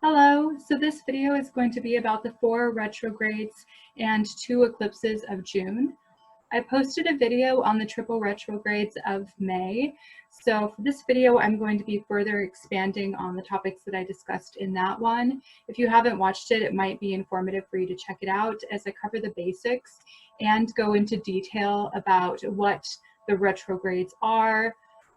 Hello, so this video is going to be about the 4 retrogrades and 2 eclipses of June. I posted a video on the triple retrogrades of May, so for this video I'm going to be further expanding on the topics that I discussed in that one. If you haven't watched it, it might be informative for you to check it out as I cover the basics and go into detail about what the retrogrades are,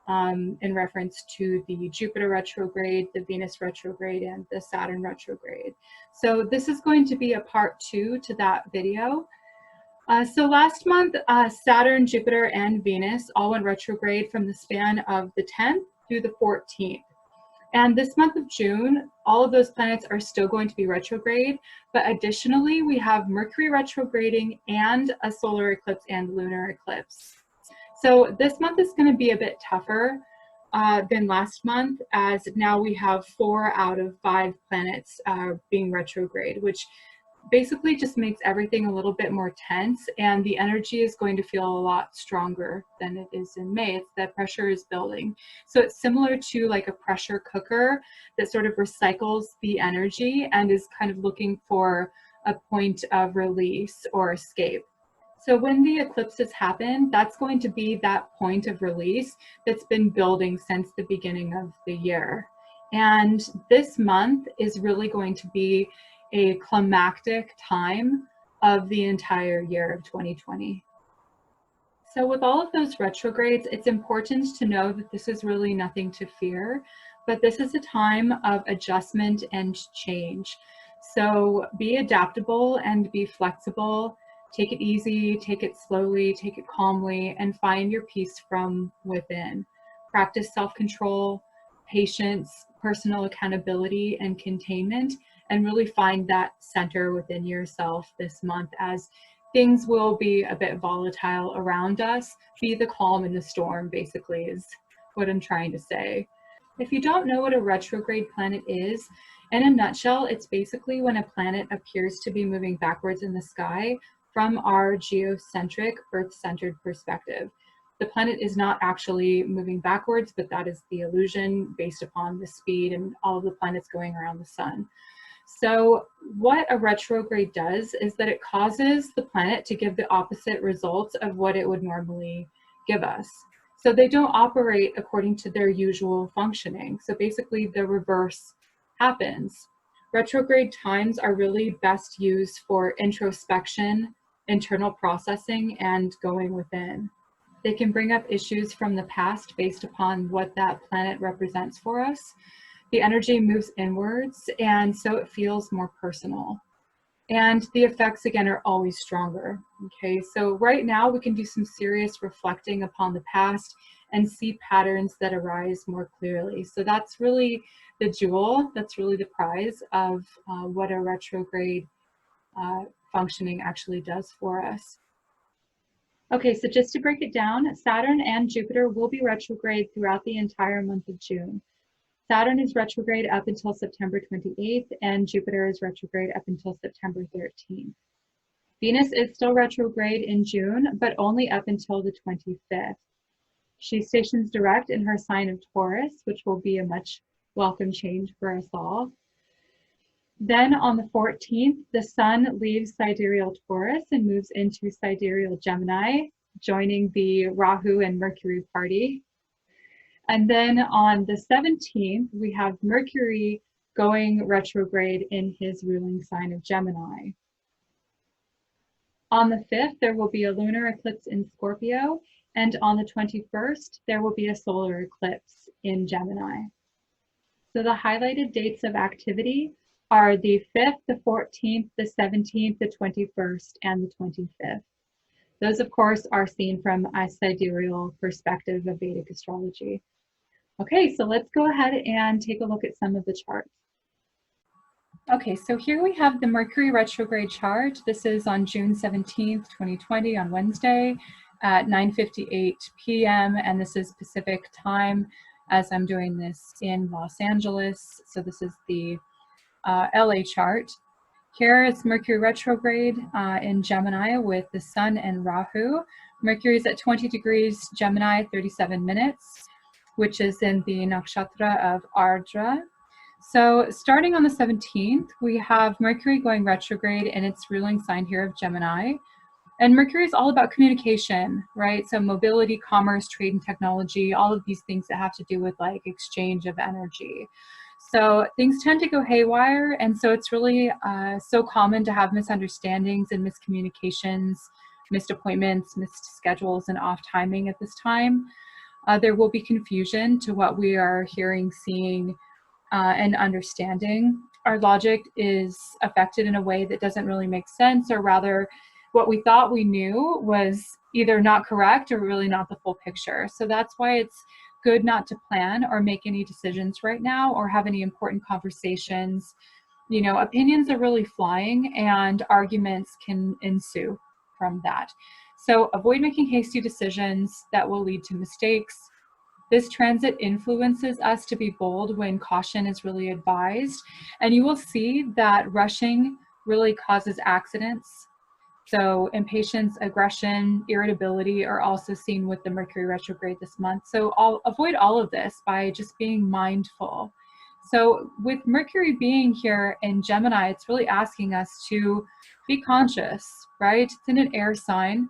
in reference to the Jupiter retrograde, the Venus retrograde, and the Saturn retrograde. So this is going to be a part 2 to that video. So last month, Saturn, Jupiter, and Venus all went retrograde from the span of the 10th through the 14th. And this month of June, all of those planets are still going to be retrograde, but additionally, we have Mercury retrograding and a solar eclipse and lunar eclipse. So this month is going to be a bit tougher than last month, as now we have 4 out of 5 planets being retrograde, which basically just makes everything a little bit more tense, and the energy is going to feel a lot stronger than it is in May. It's that pressure is building. So it's similar to like a pressure cooker that sort of recycles the energy and is kind of looking for a point of release or escape. So when the eclipses happen, that's going to be that point of release that's been building since the beginning of the year. And this month is really going to be a climactic time of the entire year of 2020. So with all of those retrogrades, it's important to know that this is really nothing to fear, but this is a time of adjustment and change. So be adaptable and be flexible. Take it easy, take it slowly, take it calmly, and find your peace from within. Practice self-control, patience, personal accountability, and containment, and really find that center within yourself this month, as things will be a bit volatile around us. Be the calm in the storm, basically, is what I'm trying to say. If you don't know what a retrograde planet is, in a nutshell, it's basically when a planet appears to be moving backwards in the sky from our geocentric, Earth-centered perspective. The planet is not actually moving backwards, but that is the illusion based upon the speed and all of the planets going around the sun. So what a retrograde does is that it causes the planet to give the opposite results of what it would normally give us. So they don't operate according to their usual functioning. So basically the reverse happens. Retrograde times are really best used for introspection, internal processing, and going within. They can bring up issues from the past based upon what that planet represents for us. The energy moves inwards, and so it feels more personal. And the effects, again, are always stronger. Okay, so right now we can do some serious reflecting upon the past and see patterns that arise more clearly. So that's really the jewel, that's really the prize of what a retrograde functioning actually does for us. Okay, so just to break it down, Saturn and Jupiter will be retrograde throughout the entire month of June. Saturn is retrograde up until September 28th, and Jupiter is retrograde up until September 13th. Venus is still retrograde in June, but only up until the 25th. She stations direct in her sign of Taurus, which will be a much welcome change for us all. Then on the 14th, the Sun leaves sidereal Taurus and moves into sidereal Gemini, joining the Rahu and Mercury party. And then on the 17th, we have Mercury going retrograde in his ruling sign of Gemini. On the 5th, there will be a lunar eclipse in Scorpio, and on the 21st, there will be a solar eclipse in Gemini. So the highlighted dates of activity are the 5th, the 14th, the 17th, the 21st, and the 25th. Those, of course, are seen from a sidereal perspective of Vedic astrology. Okay, so let's go ahead and take a look at some of the charts. Okay, so here we have the Mercury retrograde chart. This is on June 17th, 2020, on Wednesday at 9:58 p.m. And this is Pacific time, as I'm doing this in Los Angeles. So this is the LA chart. Here is Mercury retrograde in Gemini with the Sun and Rahu. Mercury is at 20 degrees Gemini, 37 minutes, which is in the nakshatra of Ardra. So starting on the 17th, we have Mercury going retrograde in its ruling sign here of Gemini. And Mercury is all about communication, right? So mobility, commerce, trade, and technology, all of these things that have to do with like exchange of energy. So things tend to go haywire. And so it's really so common to have misunderstandings and miscommunications, missed appointments, missed schedules, and off timing at this time. There will be confusion to what we are hearing, seeing, and understanding. Our logic is affected in a way that doesn't really make sense, or rather, what we thought we knew was either not correct or really not the full picture. So that's why it's good not to plan or make any decisions right now or have any important conversations. You know, opinions are really flying and arguments can ensue from that. So avoid making hasty decisions that will lead to mistakes. This transit influences us to be bold when caution is really advised. And you will see that rushing really causes accidents. So impatience, aggression, irritability are also seen with the Mercury retrograde this month. So I'll avoid all of this by just being mindful. So with Mercury being here in Gemini, it's really asking us to be conscious, right? It's in an air sign.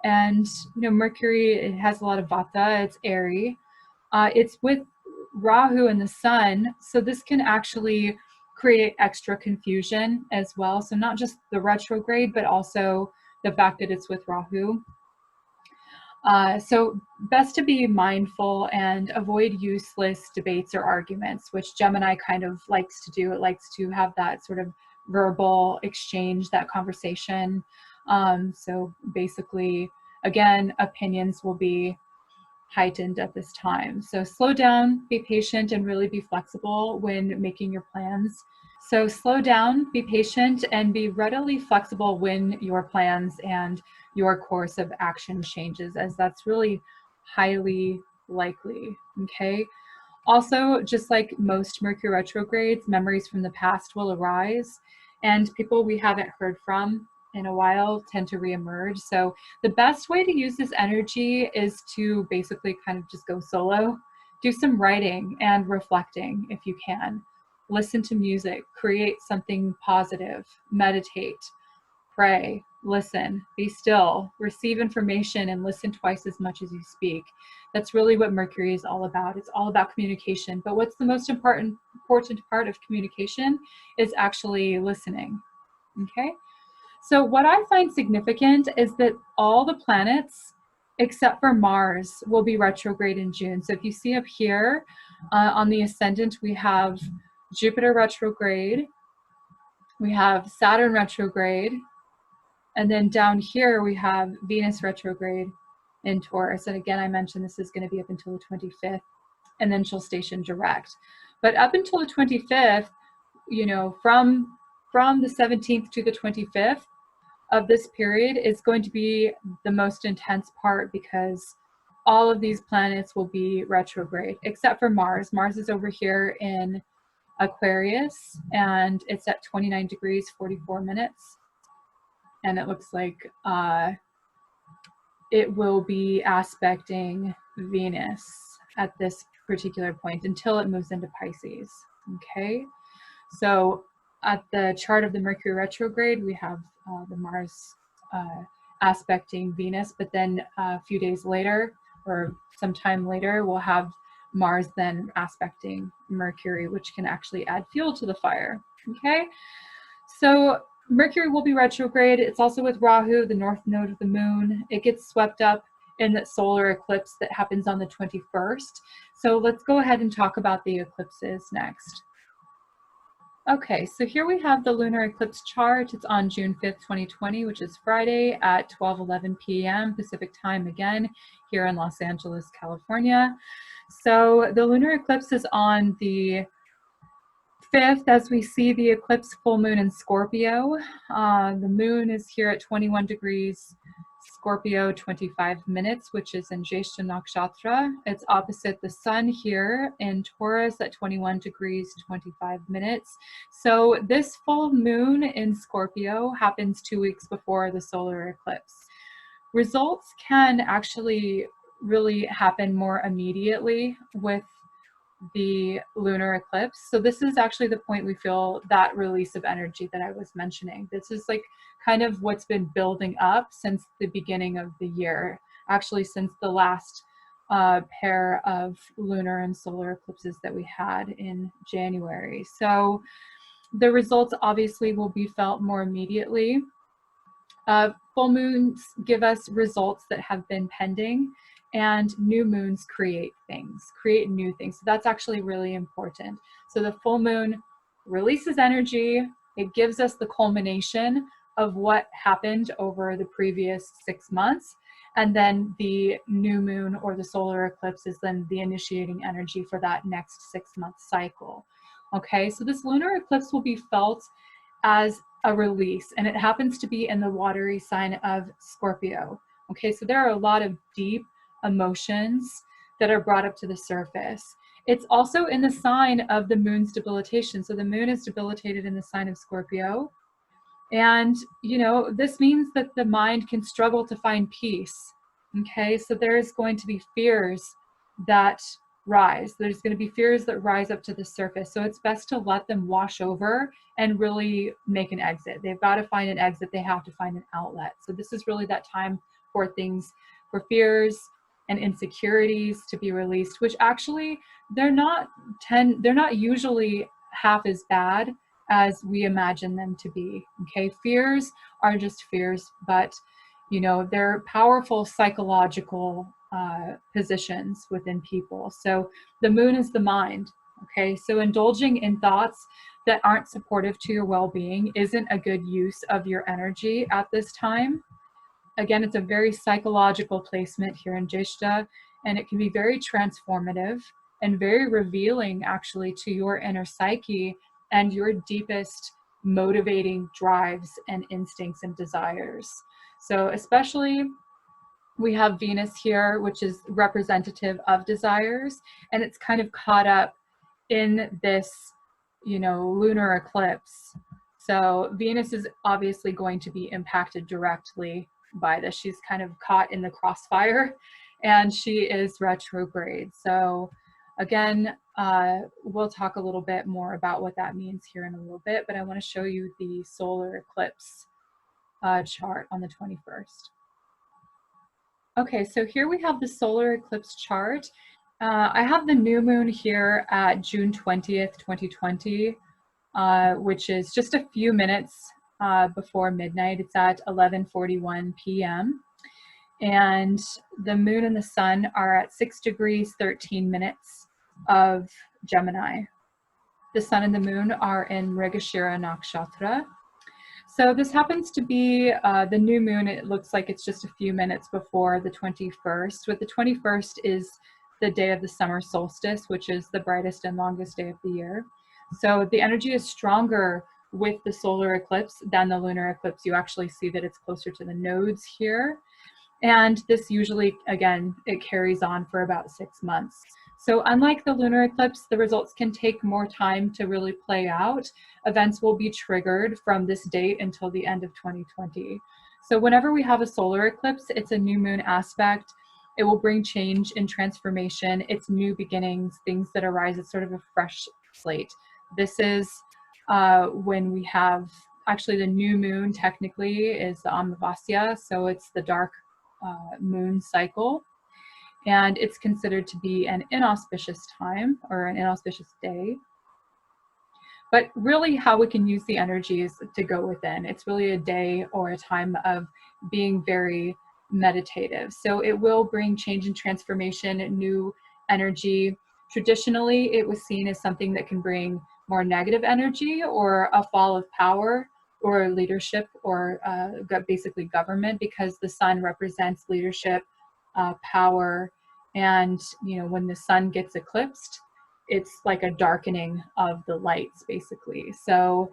And, you know, Mercury, it has a lot of vata, it's airy. It's with Rahu and the sun, so this can actually create extra confusion as well. So not just the retrograde, but also the fact that it's with Rahu. So best to be mindful and avoid useless debates or arguments, which Gemini kind of likes to do. It likes to have that sort of verbal exchange, that conversation. So basically, again, opinions will be heightened at this time. So slow down, be patient, and really be flexible when making your plans. So slow down, be patient, and be readily flexible when your plans and your course of action changes, as that's really highly likely, okay? Also, just like most Mercury retrogrades, memories from the past will arise, and people we haven't heard from in a while tend to reemerge. So the best way to use this energy is to basically kind of just go solo, do some writing and reflecting if you can. Listen to music, create something positive, meditate, pray, listen, be still, receive information, and listen twice as much as you speak. That's really what Mercury is all about. It's all about communication. But what's the most important part of communication is actually listening, okay? So what I find significant is that all the planets, except for Mars, will be retrograde in June. So if you see up here on the ascendant, we have Jupiter retrograde, we have Saturn retrograde, and then down here we have Venus retrograde in Taurus. And again, I mentioned this is going to be up until the 25th, and then she'll station direct. But up until the 25th, you know, from the 17th to the 25th of this period is going to be the most intense part, because all of these planets will be retrograde, except for Mars. Mars is over here in Aquarius, and it's at 29 degrees, 44 minutes. And it looks like it will be aspecting Venus at this particular point until it moves into Pisces, okay? So at the chart of the Mercury retrograde, we have the Mars aspecting Venus, but then a few days later, or sometime later, we'll have Mars then aspecting Mercury, which can actually add fuel to the fire, okay? So Mercury will be retrograde. It's also with Rahu, the north node of the moon. It gets swept up in that solar eclipse that happens on the 21st. So let's go ahead and talk about the eclipses next. Okay, so here we have the lunar eclipse chart. It's on June 5th, 2020, which is Friday at 12:11 p.m. Pacific time, again, here in Los Angeles, California. So the lunar eclipse is on the 5th, as we see the eclipse full moon in Scorpio. The moon is here at 21 degrees Scorpio, 25 minutes, which is in Jyeshta Nakshatra. It's opposite the sun here in Taurus at 21 degrees, 25 minutes. So this full moon in Scorpio happens 2 weeks before the solar eclipse. Results can actually really happen more immediately with the lunar eclipse. So this is actually the point we feel that release of energy that I was mentioning. This is like kind of what's been building up since the beginning of the year, actually since the last pair of lunar and solar eclipses that we had in January. So the results obviously will be felt more immediately. Full moons give us results that have been pending, and new moons create things, create new things. So that's actually really important. So the full moon releases energy. It gives us the culmination of what happened over the previous 6 months. And then the new moon or the solar eclipse is then the initiating energy for that next 6-month cycle. Okay, so this lunar eclipse will be felt as a release, and it happens to be in the watery sign of Scorpio. Okay, so there are a lot of deep emotions that are brought up to the surface. It's also in the sign of the moon's debilitation. So the moon is debilitated in the sign of Scorpio. And, you know, this means that the mind can struggle to find peace. Okay, so there's going to be fears that rise. There's going to be fears that rise up to the surface. So it's best to let them wash over and really make an exit. They've got to find an exit. They have to find an outlet. So this is really that time for things, for fears and insecurities to be released, which actually they're not usually half as bad as we imagine them to be. Okay, fears are just fears, but you know, they're powerful psychological positions within people. So the moon is the mind. Okay, so indulging in thoughts that aren't supportive to your well-being isn't a good use of your energy at this time. Again, it's a very psychological placement here in Jeshta, and it can be very transformative and very revealing actually to your inner psyche and your deepest motivating drives and instincts and desires. So especially we have Venus here, which is representative of desires, and it's kind of caught up in this, you know, lunar eclipse. So Venus is obviously going to be impacted directly by this. She's kind of caught in the crossfire, and she is retrograde. So again, we'll talk a little bit more about what that means here in a little bit, but I want to show you the solar eclipse chart on the 21st. Okay, so here we have the solar eclipse chart. I have the new moon here at June 20th, 2020, which is just a few minutes before midnight. It's at 11:41 p.m. And the moon and the sun are at 6 degrees, 13 minutes of Gemini. The sun and the moon are in Mrigashira Nakshatra. So this happens to be the new moon. It looks like it's just a few minutes before the 21st. But the 21st is the day of the summer solstice, which is the brightest and longest day of the year. So the energy is stronger with the solar eclipse than the lunar eclipse. You actually see that it's closer to the nodes here. And this usually, again, it carries on for about 6 months. So unlike the lunar eclipse, the results can take more time to really play out. Events will be triggered from this date until the end of 2020. So whenever we have a solar eclipse, it's a new moon aspect. It will bring change and transformation. It's new beginnings, things that arise. It's sort of a fresh slate. This is when we have, actually the new moon technically is the Amavasya, so it's the dark moon cycle. And it's considered to be an inauspicious time or an inauspicious day. But really how we can use the energy is to go within. It's really a day or a time of being very meditative. So it will bring change and transformation, new energy. Traditionally, it was seen as something that can bring more negative energy or a fall of power or leadership or basically government, because the sun represents leadership, power, and you know, when the sun gets eclipsed, it's like a darkening of the lights basically. So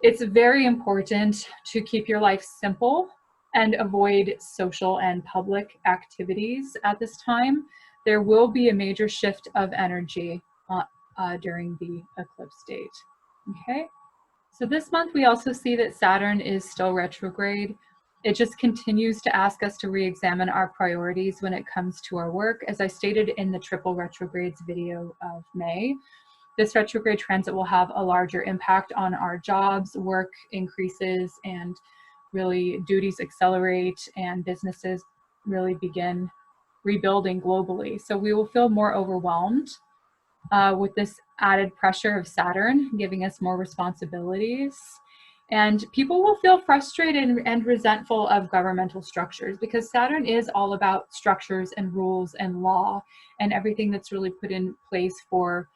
it's very important to keep your life simple and avoid social and public activities at this time. There will be a major shift of energy during the eclipse date. Okay, so this month we also see that Saturn is still retrograde. It just continues to ask us to re-examine our priorities when it comes to our work. As I stated in the triple retrogrades video of May, this retrograde transit will have a larger impact on our jobs, work increases, and really duties accelerate, and businesses really begin rebuilding globally. So we will feel more overwhelmed with this added pressure of Saturn giving us more responsibilities. And people will feel frustrated and resentful of governmental structures, because Saturn is all about structures and rules and law and everything that's really put in place for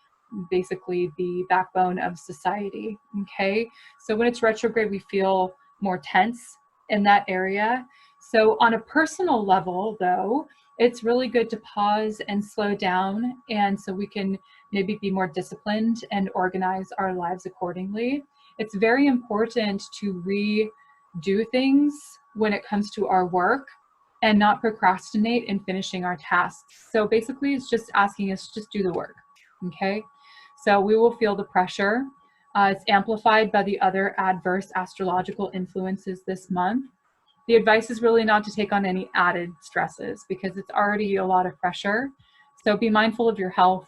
basically the backbone of society. Okay, so when it's retrograde, we feel more tense in that area. So on a personal level, though, it's really good to pause and slow down, and so we can maybe be more disciplined and organize our lives accordingly. It's very important to redo things when it comes to our work and not procrastinate in finishing our tasks. So basically, it's just asking us to just do the work, okay? So we will feel the pressure. It's amplified by the other adverse astrological influences this month. The advice is really not to take on any added stresses, because it's already a lot of pressure. So be mindful of your health,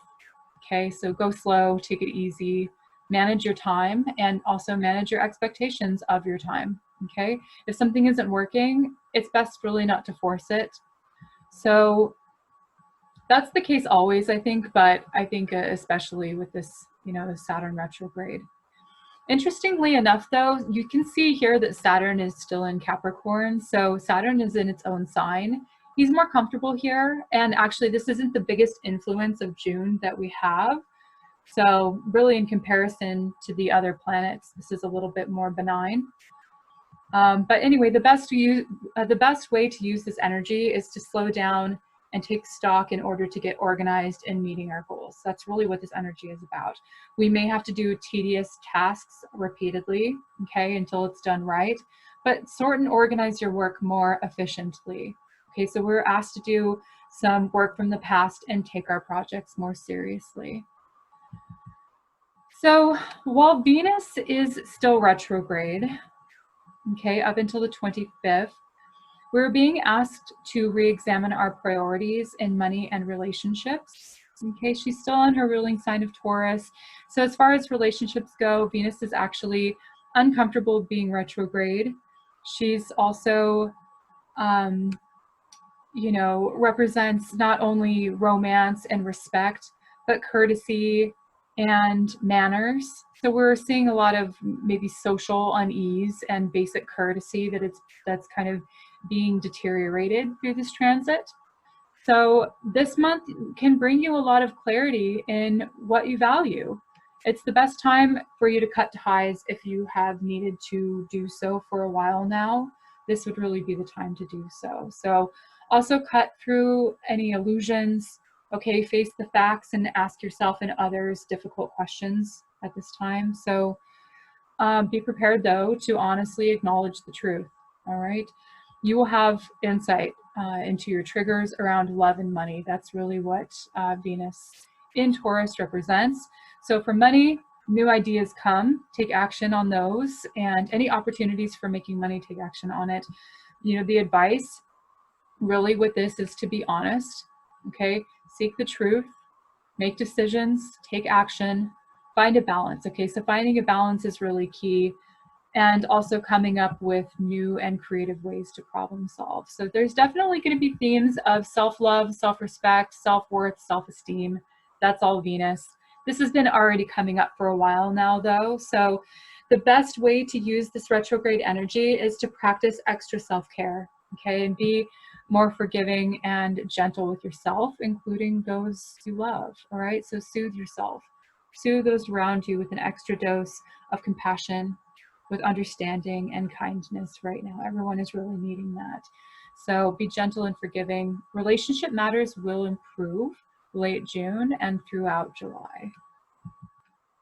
okay? So go slow, take it easy, manage your time, and also manage your expectations of your time, okay? If something isn't working, it's best really not to force it. So that's the case always, I think, but I think especially with this, you know, the Saturn retrograde. Interestingly enough, though, you can see here that Saturn is still in Capricorn. So Saturn is in its own sign. He's more comfortable here. And actually, this isn't the biggest influence of June that we have. So really, in comparison to the other planets, this is a little bit more benign. But anyway, the best way to use this energy is to slow down and take stock in order to get organized in meeting our goals. That's really what this energy is about. We may have to do tedious tasks repeatedly, okay, until it's done right, but sort and organize your work more efficiently. Okay, so we're asked to do some work from the past and take our projects more seriously. So while Venus is still retrograde, okay, up until the 25th, we're being asked to re-examine our priorities in money and relationships. Okay, she's still in her ruling sign of Taurus. So as far as relationships go, Venus is actually uncomfortable being retrograde. She's also, you know, represents not only romance and respect, but courtesy and manners. So we're seeing a lot of maybe social unease and basic courtesy that's kind of being deteriorated through this transit. So this month can bring you a lot of clarity in what you value. It's the best time for you to cut ties if you have needed to do so for a while now. This would really be the time to do so. So also cut through any illusions. Okay, face the facts and ask yourself and others difficult questions at this time. So be prepared, though, to honestly acknowledge the truth. All right, you will have insight into your triggers around love and money. That's really what Venus in Taurus represents. So for money, new ideas come, take action on those, and any opportunities for making money, take action on it. You know, the advice really with this is to be honest, okay? Seek the truth, make decisions, take action, find a balance, okay? So finding a balance is really key, and also coming up with new and creative ways to problem solve. So there's definitely going to be themes of self-love, self-respect, self-worth, self-esteem. That's all Venus. This has been already coming up for a while now, though. So the best way to use this retrograde energy is to practice extra self-care, okay? And be more forgiving and gentle with yourself, including those you love, all right? So soothe yourself. Soothe those around you with an extra dose of compassion, with understanding and kindness right now. Everyone is really needing that. So be gentle and forgiving. Relationship matters will improve late June and throughout July.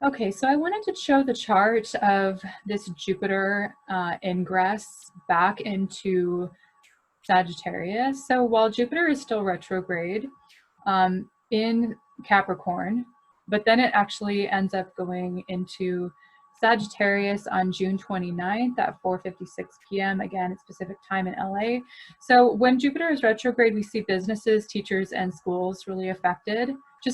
Okay, so I wanted to show the chart of this Jupiter ingress back into Sagittarius. So while Jupiter is still retrograde in Capricorn, but then it actually ends up going into Sagittarius on June 29th at 4:56 p.m. Again, it's Pacific time in LA. So when Jupiter is retrograde, we see businesses, teachers, and schools really affected.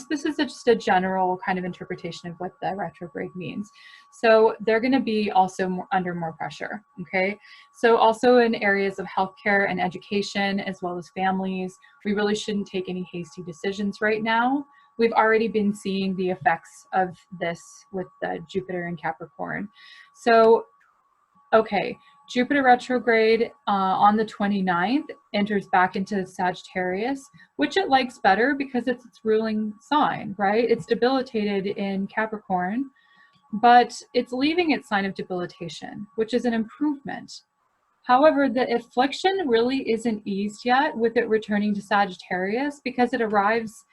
This is just a general kind of interpretation of what the retrograde means. So they're going to be also under more pressure. Okay. So also in areas of healthcare and education, as well as families, we really shouldn't take any hasty decisions right now. We've already been seeing the effects of this with the Jupiter in Capricorn. So, okay, Jupiter retrograde on the 29th enters back into Sagittarius, which it likes better because it's its ruling sign, right? It's debilitated in Capricorn, but it's leaving its sign of debilitation, which is an improvement. However, the affliction really isn't eased yet with it returning to Sagittarius because it arrives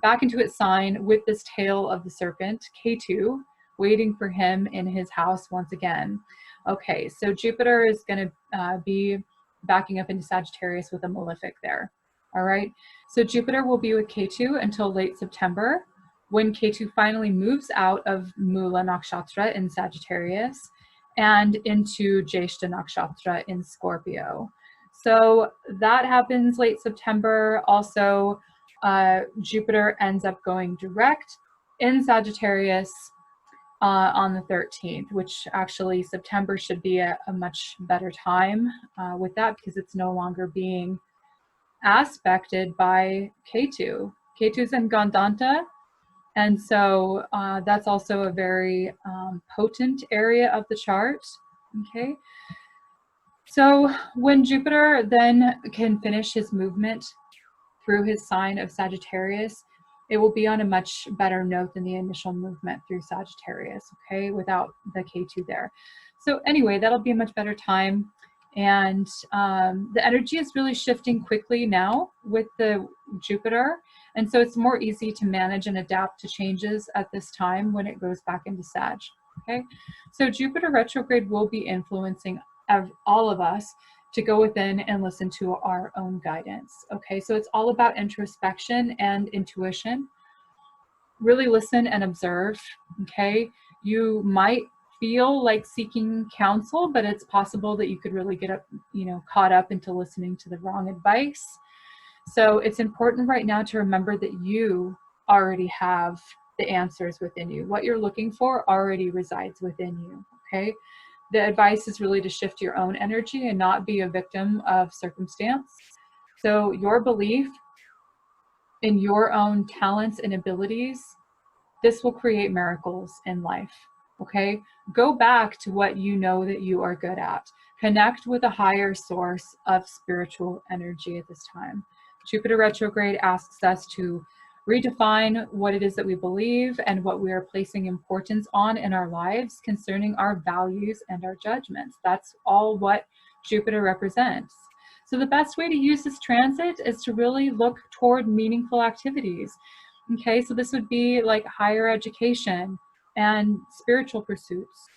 back into its sign with this tail of the serpent, K2, waiting for him in his house once again. Okay, so Jupiter is going to be backing up into Sagittarius with a malefic there. All right, so Jupiter will be with K2 until late September, when K2 finally moves out of Mula Nakshatra in Sagittarius and into Jyeshta Nakshatra in Scorpio. So that happens late September. Also, Jupiter ends up going direct in Sagittarius on the 13th, which actually September should be a much better time with that because it's no longer being aspected by K2. K2's in Gandanta, and so that's also a very potent area of the chart. Okay. So when Jupiter then can finish his movement through his sign of Sagittarius, it will be on a much better note than the initial movement through Sagittarius, okay, without the K2 there. So anyway, that'll be a much better time. And the energy is really shifting quickly now with the Jupiter. And so it's more easy to manage and adapt to changes at this time when it goes back into Sag, okay? So Jupiter retrograde will be influencing all of us to go within and listen to our own guidance. Okay, so it's all about introspection and intuition. Really listen and observe. Okay, you might feel like seeking counsel, but it's possible that you could really get caught up into listening to the wrong advice. So it's important right now to remember that you already have the answers within you. What you're looking for already resides within you. Okay. The advice is really to shift your own energy and not be a victim of circumstance. So your belief in your own talents and abilities, this will create miracles in life. Okay? Go back to what you know that you are good at. Connect with a higher source of spiritual energy at this time. Jupiter retrograde asks us to redefine what it is that we believe and what we are placing importance on in our lives concerning our values and our judgments. That's all what Jupiter represents. So the best way to use this transit is to really look toward meaningful activities. Okay, so this would be like higher education and spiritual pursuits.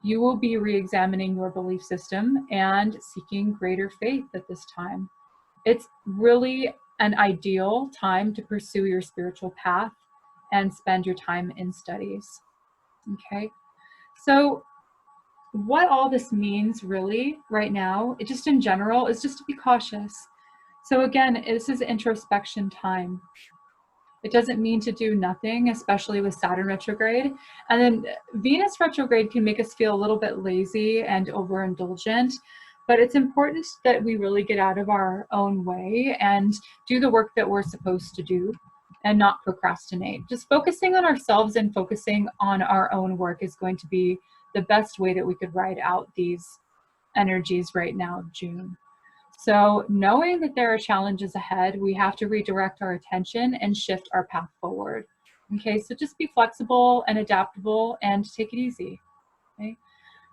You will be re-examining your belief system and seeking greater faith at this time. It's really an ideal time to pursue your spiritual path and spend your time in studies. Okay, so what all this means really right now, just in general, is just to be cautious. So again, this is introspection time. It doesn't mean to do nothing, especially with Saturn retrograde. And then Venus retrograde can make us feel a little bit lazy and overindulgent. But it's important that we really get out of our own way and do the work that we're supposed to do and not procrastinate. Just focusing on ourselves and focusing on our own work is going to be the best way that we could ride out these energies right now of June. So knowing that there are challenges ahead, we have to redirect our attention and shift our path forward. Okay, so just be flexible and adaptable and take it easy. Okay.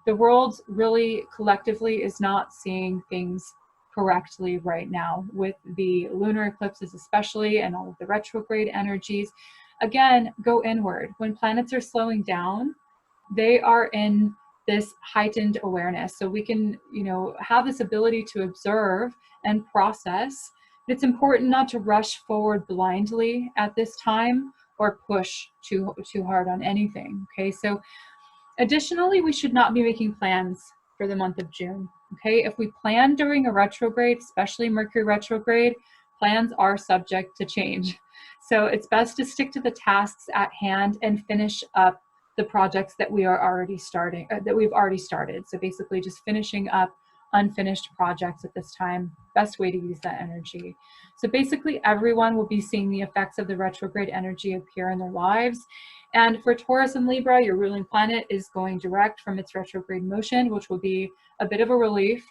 The world really collectively is not seeing things correctly right now with the lunar eclipses especially and all of the retrograde energies. Again, go inward. When planets are slowing down, they are in this heightened awareness. So we can, have this ability to observe and process. It's important not to rush forward blindly at this time or push too hard on anything. Okay, so Additionally, we should not be making plans for the month of June. Okay, if we plan during a retrograde, especially Mercury retrograde, plans are subject to change. So it's best to stick to the tasks at hand and finish up the projects that we are already starting, that we've already started. So basically just finishing up unfinished projects at this time, best way to use that energy. So basically everyone will be seeing the effects of the retrograde energy appear in their lives. And for Taurus and Libra, your ruling planet is going direct from its retrograde motion, which will be a bit of a relief.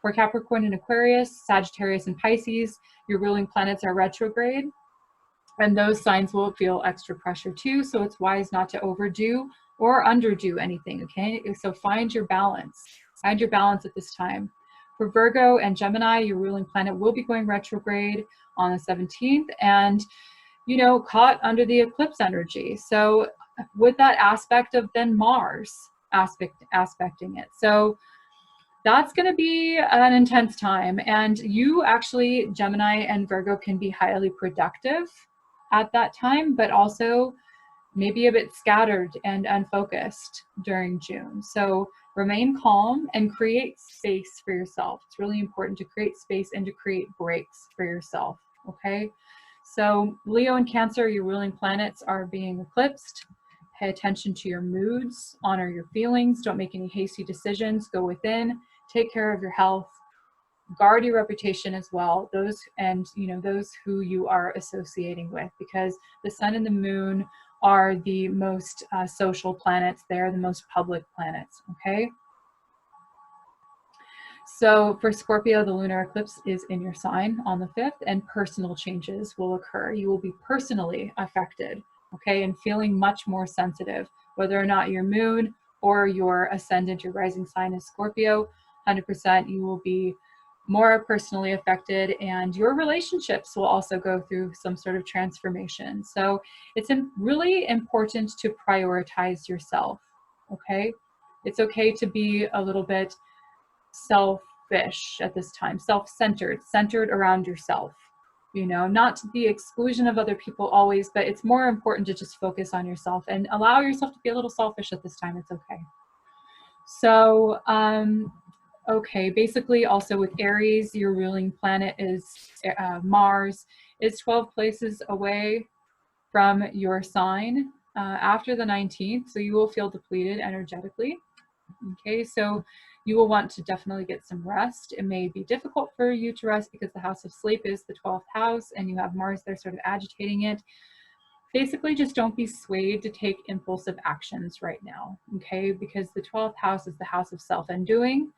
For Capricorn and Aquarius, Sagittarius and Pisces, your ruling planets are retrograde, and those signs will feel extra pressure too. So it's wise not to overdo or underdo anything, okay? So find your balance. Find your balance at this time. For Virgo and Gemini, your ruling planet will be going retrograde on the 17th, and you know, caught under the eclipse energy. So with that aspect of then Mars aspecting it. So that's going to be an intense time. And you actually, Gemini and Virgo, can be highly productive at that time, but also maybe a bit scattered and unfocused during June. So remain calm and create space for yourself. It's really important to create space and to create breaks for yourself, okay? So Leo and Cancer, your ruling planets are being eclipsed. Pay attention to your moods, honor your feelings, don't make any hasty decisions, go within, take care of your health, guard your reputation as well, those who you are associating with, because the sun and the moon are the most social planets. They're the most public planets, okay? So for Scorpio, the lunar eclipse is in your sign on the 5th, and personal changes will occur. You will be personally affected, okay, and feeling much more sensitive, whether or not your moon or your ascendant, your rising sign is Scorpio, 100% you will be more personally affected, and your relationships will also go through some sort of transformation. So it's really important to prioritize yourself, okay? It's okay to be a little bit selfish at this time, self-centered, centered around yourself, you know, not to the exclusion of other people always, but it's more important to just focus on yourself and allow yourself to be a little selfish at this time. It's okay. So, okay, basically also with Aries, your ruling planet is Mars, is 12 places away from your sign after the 19th. So you will feel depleted energetically. Okay, so you will want to definitely get some rest. It may be difficult for you to rest because the house of sleep is the 12th house and you have Mars there sort of agitating it. Basically, just don't be swayed to take impulsive actions right now, okay? Because the 12th house is the house of self-undoing.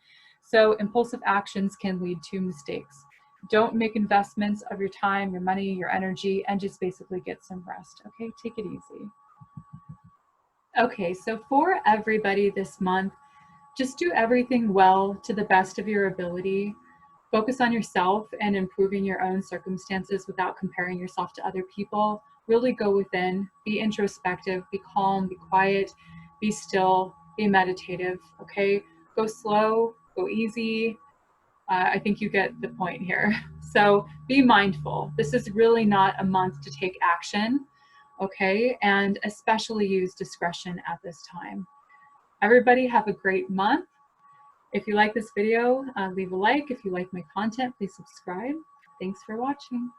So impulsive actions can lead to mistakes. Don't make investments of your time, your money, your energy, and just basically get some rest, okay? Take it easy. Okay, so for everybody this month, just do everything well to the best of your ability. Focus on yourself and improving your own circumstances without comparing yourself to other people. Really go within, be introspective, be calm, be quiet, be still, be meditative, okay? Go slow, go easy. I think you get the point here. So be mindful. This is really not a month to take action, okay? And especially use discretion at this time. Everybody have a great month. If you like this video, leave a like. If you like my content, please subscribe. Thanks for watching.